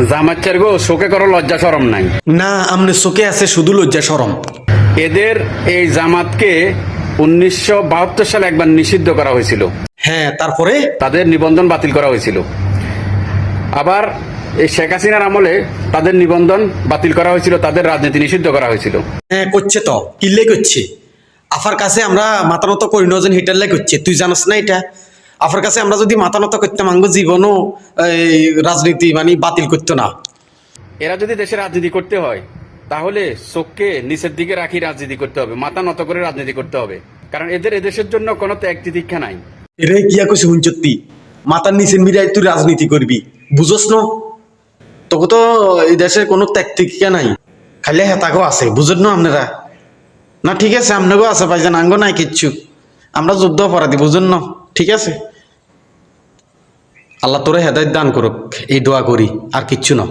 জামাচ্চার গো শোকে করো লজ্জা শরম নাই। না আমনে চোখে আছে শুধু লজ্জা শরম। এদের এই জামাতকে 1972 সালে একবার নিষিদ্ধ করা হয়েছিল, হ্যাঁ তারপরে তাদের নিবন্ধন বাতিল করা হয়েছিল। আবার এই শেখ হাসিনার আমলে তাদের নিবন্ধন বাতিল করা হয়েছিল, তাদের রাজনীতি নিষিদ্ধ করা হয়েছিল। হ্যাঁ করছে তো কিল্লে করছে। আফার কাছে আমরা মাথা নত করি নজন হিটারলে করছে, তুই জানাস না এটা? আফার কাছে আমরা যদি মাথা নত করতাম আঙ্গ জীবনও এই রাজনীতি মানে বাতিল করতো না। এরা যদি দেশে রাজনীতি করতে হয় তাহলে চোখকে নিচের দিকে রাখি রাজনীতি করতে হবে, মাথা নত করে রাজনীতি করতে হবে, কারণ এদের এদেশের জন্য কোনো ত্যাগ তিতিক্ষা নাই। এরে কিয়া কইছে হুঞ্চত্তি মাথার নিচে মিরাই তুই রাজনীতি করবি, বুঝোস না? তোকে তো এই দেশের কোনো ত্যাগতিকা নাই, খালি হেতাগো আছে, বুঝেন না আপনারা? না ঠিক আছে আপনাকেও আছে ভাইজান, আঙ্গ নাই কিচ্ছু, আমরা যুদ্ধ অপরাধী, বুঝেন না? ঠিক আছে, আল্লাহ তোরে হেদায়েত দান করুক, এই দোয়া করি, আর কিচ্ছু না।